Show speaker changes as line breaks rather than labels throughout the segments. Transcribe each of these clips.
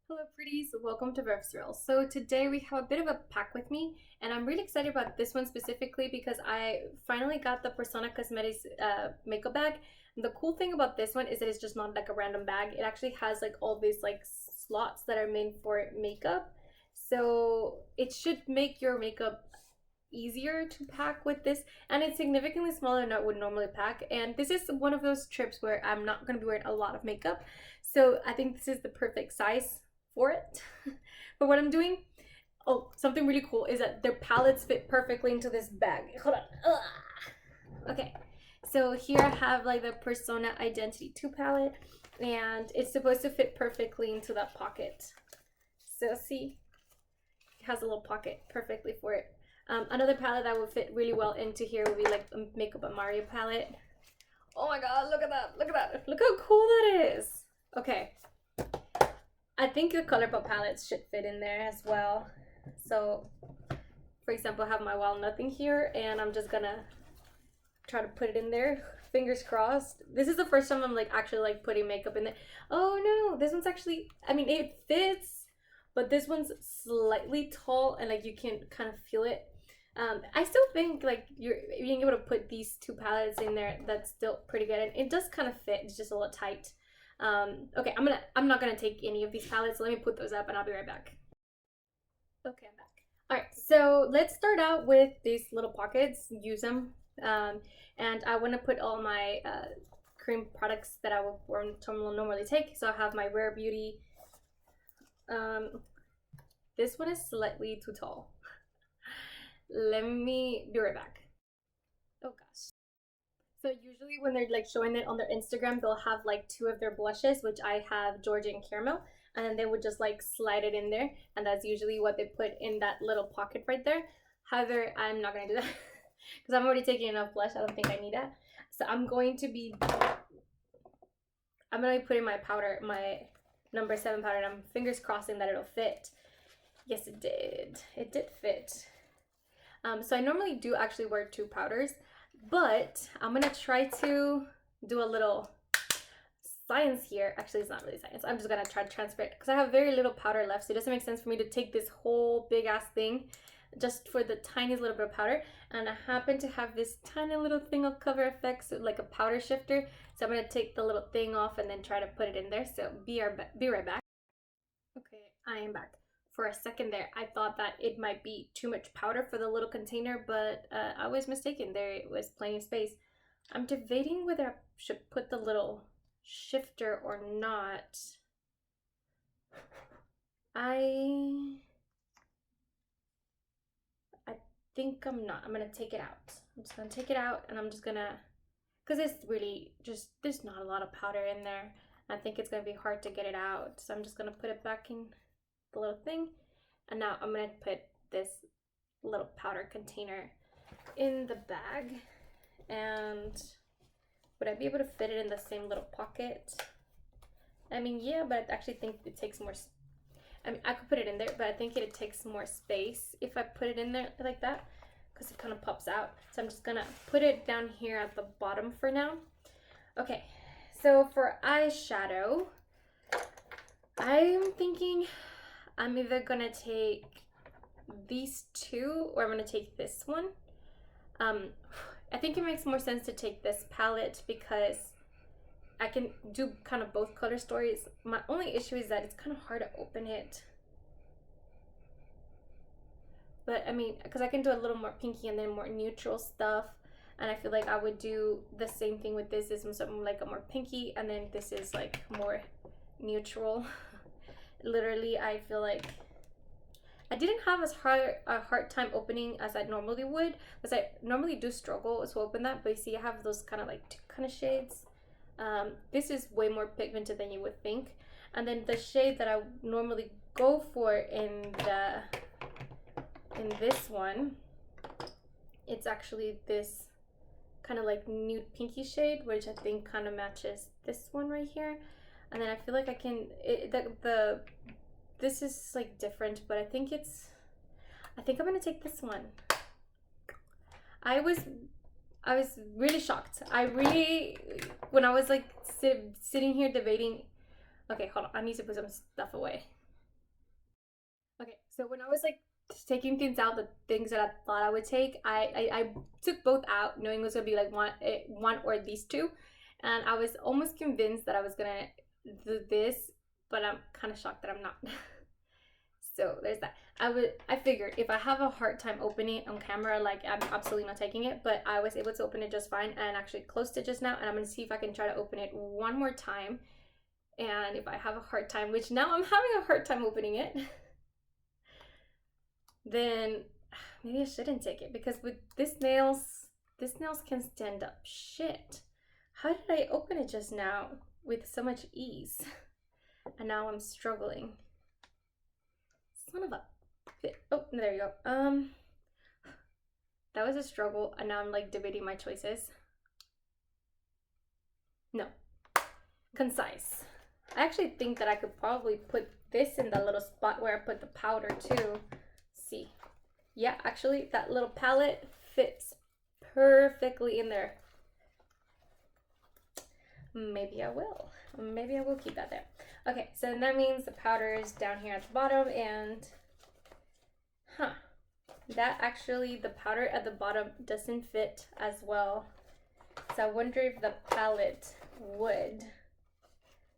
Hello pretties, welcome to Rev Thrills. So today we have a bit of a pack with me and I'm really excited about this one specifically because I finally got the Persona Cosmetics makeup bag. And the cool thing about this one is that it's just not like a random bag. It actually has like all these like slots that are made for makeup. So it should make your makeup easier to pack with this, and it's significantly smaller than I would normally pack, and this is one of those trips where I'm not going to be wearing a lot of makeup, so I think this is the perfect size for it. But what I'm doing, oh, something really cool is that their palettes fit perfectly into this bag. Hold on. Okay, so here I have like the Persona Identity 2 palette, and it's supposed to fit perfectly into that pocket. So see, it has a little pocket perfectly for it. Another palette that would fit really well into here would be like a Makeup a Mario palette. Oh my god, look at that, look at that. Look how cool that is. Okay, I think the ColourPop palettes should fit in there as well. So, for example, I have my Wild Nothing here, and I'm just gonna try to put it in there. Fingers crossed. This is the first time I'm like actually like putting makeup in there. Oh no, this one's actually, I mean, it fits, but this one's slightly tall and like you can kind of feel it. I still think like you're being able to put these two palettes in there, that's still pretty good, and it does kind of fit. It's just a little tight. Okay, I'm not gonna take any of these palettes. Let me put those up and I'll be right back. Okay, I'm back. All right, so let's start out with these little pockets. Use them, and I want to put all my cream products that I would normally take. So I have my Rare Beauty. This one is slightly too tall. Let me be right back. Oh gosh. So usually when they're like showing it on their Instagram, they'll have like two of their blushes, which I have Georgia and Caramel, and then they would just like slide it in there, and that's usually what they put in that little pocket right there. However, I'm not gonna do that because I'm already taking enough blush. I don't think I need that. So I'm gonna be putting my powder, my number 7 powder, and I'm fingers crossing that it'll fit. Yes, it did. It did fit. So I normally do actually wear 2 powders, but I'm gonna try to do a little science here. Actually, it's not really science. I'm just gonna try to transfer it because I have very little powder left, so it doesn't make sense for me to take this whole big ass thing just for the tiniest little bit of powder. And I happen to have this tiny little thing of Cover FX, like a powder shifter. So I'm gonna take the little thing off and then try to put it in there. So be right back. Okay, I am back. For a second there, I thought that it might be too much powder for the little container, but I was mistaken. There was plenty of space. I'm debating whether I should put the little shifter or not. I think I'm not. I'm gonna take it out. I'm just gonna take it out, and I'm just gonna, because it's really just, there's not a lot of powder in there. I think it's gonna be hard to get it out, so I'm just gonna put it back in the little thing, and now I'm gonna put this little powder container in the bag. And would I be able to fit it in the same little pocket? I mean, yeah, but I actually think it takes more. I mean, I could put it in there, but I think it takes more space if I put it in there like that, because it kind of pops out. So I'm just gonna put it down here at the bottom for now. Okay, so for eyeshadow, I'm thinking I'm either gonna take these two or I'm gonna take this one. I think it makes more sense to take this palette because I can do kind of both color stories. My only issue is that it's kind of hard to open it. But I mean, because I can do a little more pinky and then more neutral stuff. And I feel like I would do the same thing with this. This is something like a more pinky, and then this is like more neutral. Literally, I feel like I didn't have as hard time opening as I normally would, because I normally do struggle to open that. But you see, I have those kind of like 2 kind of shades. This is way more pigmented than you would think, and then the shade that I normally go for in this one, it's actually this kind of like nude pinky shade, which I think kind of matches this one right here. And then I feel like I can this is like different, but I think I'm gonna take this one. I was really shocked. When I was like sitting here debating. Okay, hold on. I need to put some stuff away. So when I was like taking things out, the things that I thought I would take, I took both out, knowing it was gonna be like one or these two, and I was almost convinced that I was gonna do this, but I'm kind of shocked that I'm not. So there's that. I figured if I have a hard time opening it on camera, like I'm absolutely not taking it, but I was able to open it just fine and actually closed it just now, and I'm gonna see if I can try to open it one more time. And if I have a hard time, which now I'm having a hard time opening it, then maybe I shouldn't take it, because with this nails can stand up shit. How did I open it just now with so much ease? And now I'm struggling. Son of a bit. Oh, there you go. That was a struggle, and now I'm like debating my choices. No. Concise. I actually think that I could probably put this in the little spot where I put the powder too. See. Yeah, actually that little palette fits perfectly in there. Maybe I will. Maybe I will keep that there. Okay, so that means the powder is down here at the bottom, and that actually, the powder at the bottom doesn't fit as well. So I wonder if the palette would.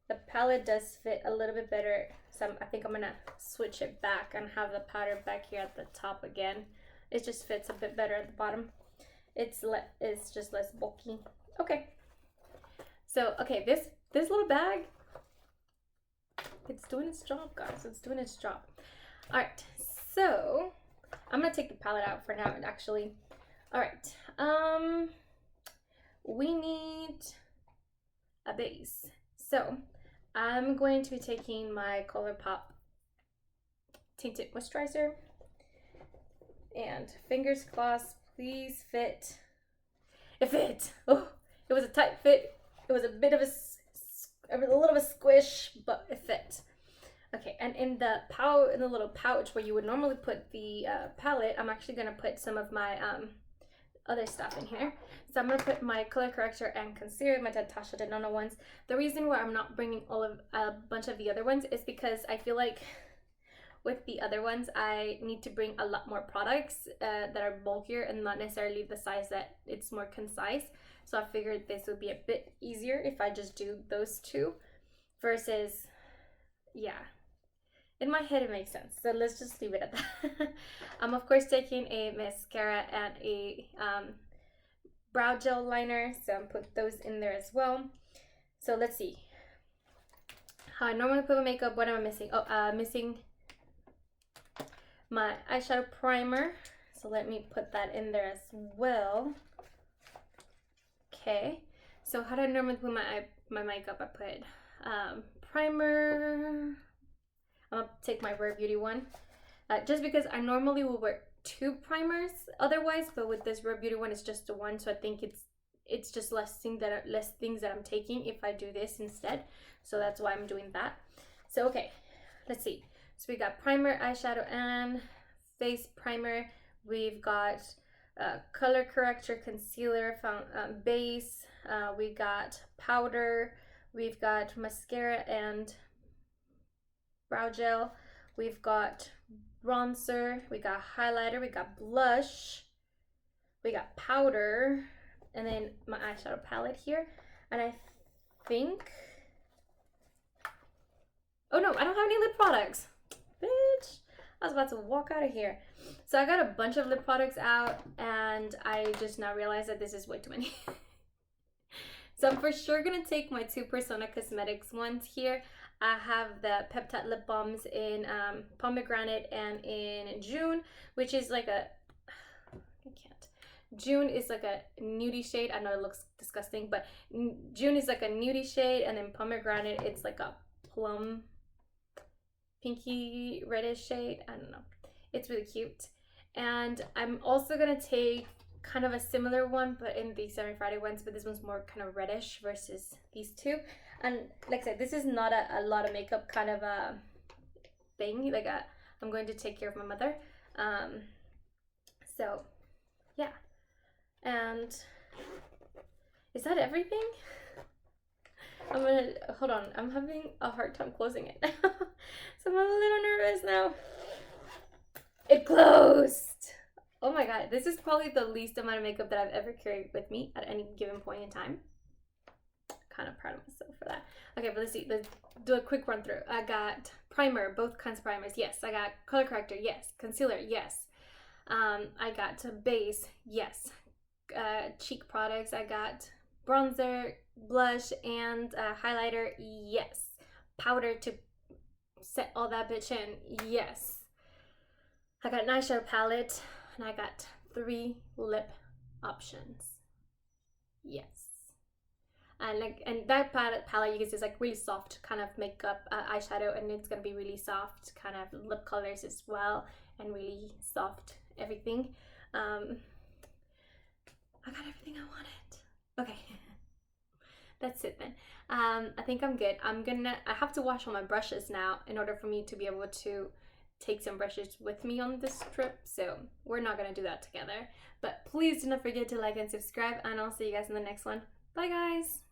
The palette does fit a little bit better, so I think I'm gonna switch it back and have the powder back here at the top again. It just fits a bit better at the bottom. It's just less bulky. Okay. So okay, this little bag, it's doing its job, guys. It's doing its job. All right, so I'm gonna take the palette out for now, actually. All right, we need a base. So I'm going to be taking my ColourPop Tinted Moisturizer, and fingers crossed, please fit. It fit. Oh, it was a tight fit. It was a bit of a little of a squish, but it fit. Okay, and in the little pouch where you would normally put the palette, I'm actually gonna put some of my other stuff in here. So I'm gonna put my color corrector and concealer, my Natasha Denona ones. The reason why I'm not bringing a bunch of the other ones is because I feel like with the other ones I need to bring a lot more products that are bulkier and not necessarily the size that it's more concise. So I figured this would be a bit easier if I just do those two versus, yeah. In my head it makes sense, so let's just leave it at that. I'm of course taking a mascara and a brow gel liner, so I'm put those in there as well. So let's see how I normally put my makeup. What am I missing? Oh, missing my eyeshadow primer, so let me put that in there as well. Okay, so how do I normally put my makeup? I put primer. I'm gonna take my Rare Beauty one, just because I normally will wear two primers otherwise, but with this Rare Beauty one it's just the one, so I think it's just less things that I'm taking if I do this instead. So that's why I'm doing that. So okay, let's see. So we got primer, eyeshadow, and face primer. We've got color corrector, concealer, base. We got powder. We've got mascara and brow gel. We've got bronzer. We got highlighter. We got blush. We got powder. And then my eyeshadow palette here. And I think... oh no, I don't have any lip products. Bitch. I was about to walk out of here. So I got a bunch of lip products out, and I just now realized that this is way too many. So I'm for sure gonna take my two Persona Cosmetics ones here. I have the Peptide Lip Balms in Pomegranate and in June, which is like a... I can't. June is like a nudie shade. I know it looks disgusting, but June is like a nudie shade, and then Pomegranate, it's like a plum pinky reddish shade. I don't know. It's really cute. And I'm also gonna take kind of a similar one, but in the Summer Friday ones, but this one's more kind of reddish versus these two. And like I said, this is not a lot of makeup kind of a thing. Like I'm going to take care of my mother. So yeah. And is that everything? I'm gonna, hold on, I'm having a hard time closing it. So I'm a little nervous now. It closed! Oh my god, this is probably the least amount of makeup that I've ever carried with me at any given point in time. Kind of proud of myself for that. Okay, but let's see. Let's do a quick run through. I got primer, both kinds of primers. Yes. I got color corrector. Yes. Concealer. Yes. I got base. Yes. Cheek products. I got bronzer, blush, and highlighter. Yes. Powder to set all that bitch in. Yes. I got an eyeshadow palette, and I got 3 lip options. Yes. And that palette you can see is like really soft kind of makeup eyeshadow, and it's gonna be really soft kind of lip colors as well, and really soft everything. I got everything I wanted. Okay. That's it then. I think I'm good. I have to wash all my brushes now in order for me to be able to take some brushes with me on this trip, so we're not gonna do that together. But please do not forget to like and subscribe, and I'll see you guys in the next one. Bye guys!